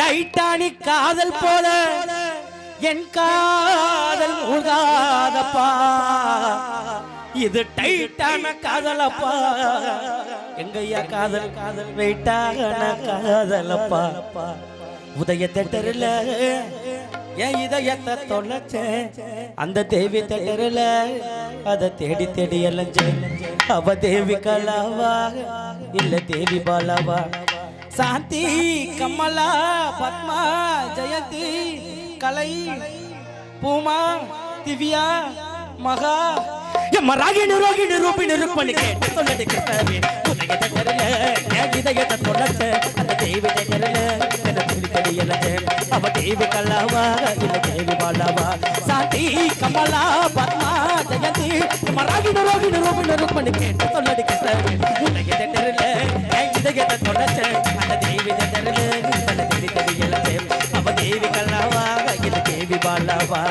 Titanic காதல் போல என் காதல் மூழ்காதப்பா, இது டைட்டான காதலப்பா, எங்கய்யா காதல் காதல் வெயிட்டான காதலப்பா. உதய தேட்டரில் என் இதயத்தை தொலைச்சேன், அந்த தேவி தேட்டரில் அதை தேடி தேடி அலைஞ்சேன். அவ தேவி கலாவா இல்ல தேவி பாலாவா? சாந்தி கமலா பத்மா ஜெயந்தி கலை பூமா திவ்யா மகா மராகிணி ரோகிணி ரூபிணி ருக்மணி கேட்டு சொல்லி கேட்டவே உதய தேட்டரில் என் இதயத்தை தொலைச்சேன், அந்த தேவி தேட்டரில் அவ தேவி கலாவா இல்ல தேவி பாலாவா? சாந்தி கமலா பத்மா ஜெயந்தி மராகிணி ரோகிணி ரூபிணி ருக்மணி கேட்டு சொல்லி கேட்டவே உதய தேட்டரில் என் இதயத்தை தொலைச்சேன், அந்த தேவி தேட்டரில் தேடி தேடி இழந்தேன். அவ தேவி கலாவா இல்ல தேவி பாலாவா?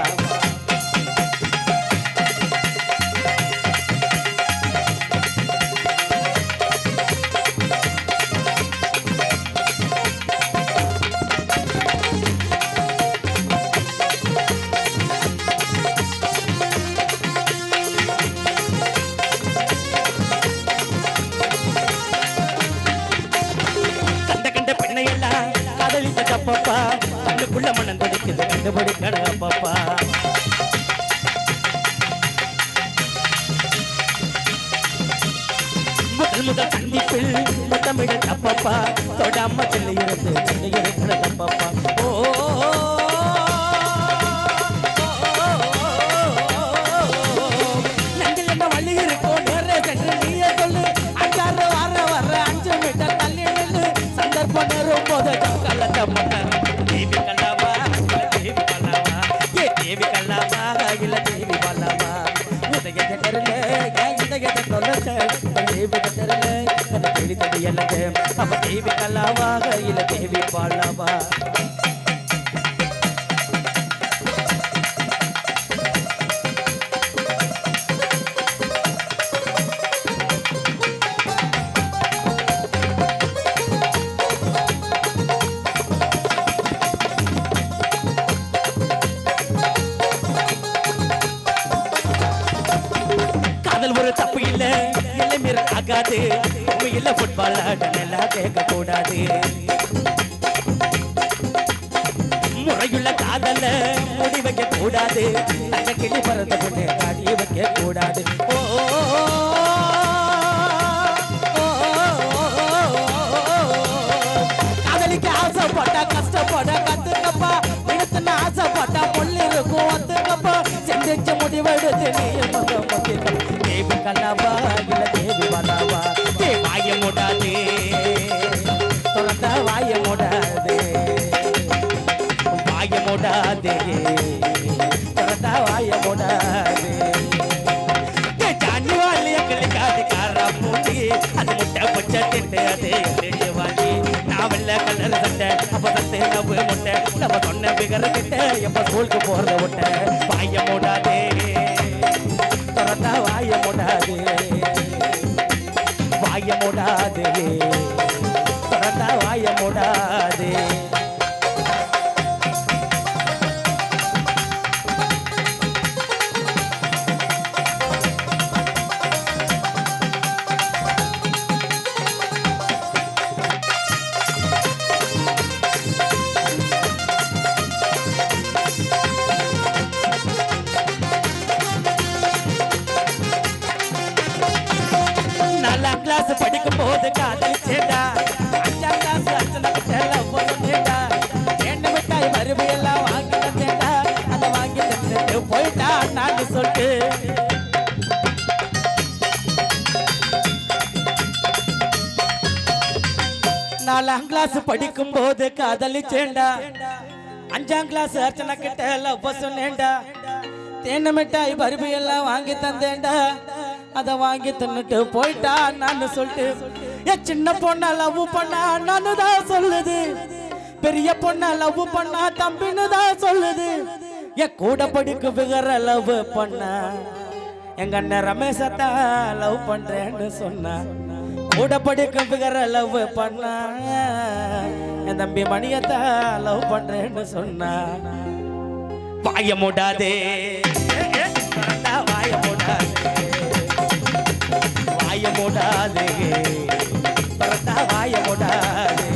பாப்பா கண்ணுக்குள்ள மனம் துடிக்குது கண்டுபிடிக்கணும் பாப்பா. முதல் முதல் சந்திப்பில் முத்தமிழ தப்பப்பா, தொடாம சொல்லி இருந்து சொல்லி இருக்கிற தப்பப்பா. நண்டில் என்ன வழி இருக்கோ நேரே சென்று நீயே சொல்லு, அஞ்சாறு வர 5 மீட்டர் தள்ளி நின்று சந்தர்ப்பம் நேரும் போது தேவி கல்லாவா தேவி பாலாவா? ஏ தேவி கல்லாவா இல்ல தேவி பாலாவா? உதய தேட்டரில் என் இதயத்தை தொலைச்சேன், தேவி தேட்டரில் தேடி தேடி எனக்கு அவ தேவி கல்லாவா இல்ல தேவி பாலாவா? ஒரு தப்பு இல்ல இல்லை மீற ஆகாது, உண்மையில ஃபுட்பால் ஆட நல்லா கேட்க கூடாது. முறையுள்ள காதல முடி வைக்க கூடாது, அந்த கிளி பறந்த பொண்ணு காடி வைக்க கூடாது. காதலிக்க ஆசைப்பட்டா கஷ்டப்பட கத்துக்கப்பா, எடுத்துன்னு ஆசைப்பட்டா பொண்ணு இருக்கும் வந்துக்கப்பா, செஞ்சு முடிவெடுத்து நீ தேவி கல்லாவா இல்ல தேவி பாலாவா? வாய மூடாது திறந்த வாய மூடாது, வாய மூடாது திறந்த வாய மூடாது. ஜானி வாலிய கிளிக்காது காரா பூட்டி அது முட்டை பச்சை திட்டு அது வாங்கி நான் வெள்ள கலர் சட்டை அப்ப சட்டை நவு முட்டை நம்ம சொன்ன பிகர கிட்ட எப்ப ஸ்கூலுக்கு போறத விட்ட. வாய மூடாது வாய மூடாது, வாய மூடாது திறந்த வாய மூடாது. கிளாஸ் படிக்கும் போது காதலிச்சேடா, 5ஆம் கிளாஸ் அர்ச்சனை கிட்ட என்ன மிட்டாய் மறுபடியெல்லாம் வாங்கி தந்தேடா, அதை வாங்கி தந்துட்டு போயிட்டா நான் சொல்லிட்டு. நாலாம் கிளாஸ் படிக்கும் போது காதலிச்சேண்டா, 5ஆம் கிளாஸ் அர்ச்சனை கிட்ட லவ் சொன்னேண்டா, தேன மிட்டாய் பருபியெல்லாம் வாங்கி தந்தேண்டா, அதை வாங்கி தின்னுட்டு போயிட்டா நான் சொல்லிட்டு. என் சின்ன பொண்ண லவ் பண்ணா நானு தான் சொல்லுது, பெரிய பொண்ண லவ் பண்ணா தம்பின்னு தான் சொல்லுது. என் கூட படிக்க விகர லவ் பண்ணா எங்க அண்ணன் ரமேஷத்தான் லவ் பண்றேன்னு சொன்னா, கூட படிக்க விகர லவ் பண்ணா என் தம்பி மணியத்தை லவ் பண்றேன்னு சொன்னா வாய மூடாதே வாய மூடாதே வாய மூடாதே வாய மூடாதே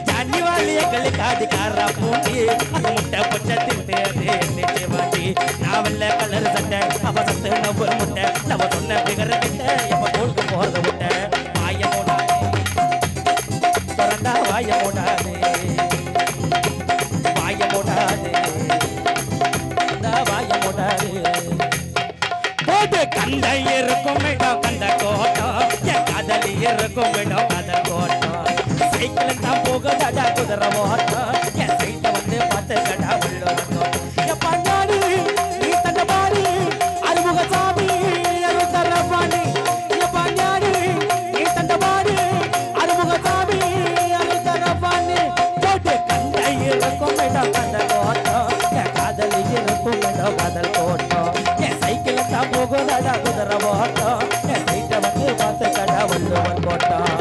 ஜானி வாலிய கலிக்காதி காரா பூண்டி அந்த முட்டை பச்சை திட்டு அதே நெஞ்சே வாட்டி நான் வெள்ள கலர் சட்டை அவ சத்து நவ்வ முட்டை நம்ம சொன்ன பிகர கிட்ட எப்ப தோல்க்கு போறது முட்டை வாய மூடாதே வாய மூடாதே வாய மூடாதே வாய மூடாதே போது கந்த இருக்கும் இடம் கந்த கோட்டம் என் காதலி இருக்கும் இடம் காதல் கோட்டம் சைக்கிள் தான் போகுதடா குதிரை ஓட்டம் என் சைட்டை வந்து பார்த்து கடா உள்ள வந்தோம் என் பஞ்சாடி நீ தந்த பாடி அறுமுக சாமி அருத்தர பாணி என் பஞ்சாடி நீ தந்த பாடி அறுமுக சாமி அருத்தர பாணி போட்டு கந்த இருக்கும் இடம் கந்த கோட்டம் என் காதலி இருக்கும் இடம் காதல் கோட்டம் என் சைக்கிள் தான் போகுதடா குதிரை ஓட்டம் என் சைட்டை வந்து பார்த்து கடா உள்ள வந்தோட்டம்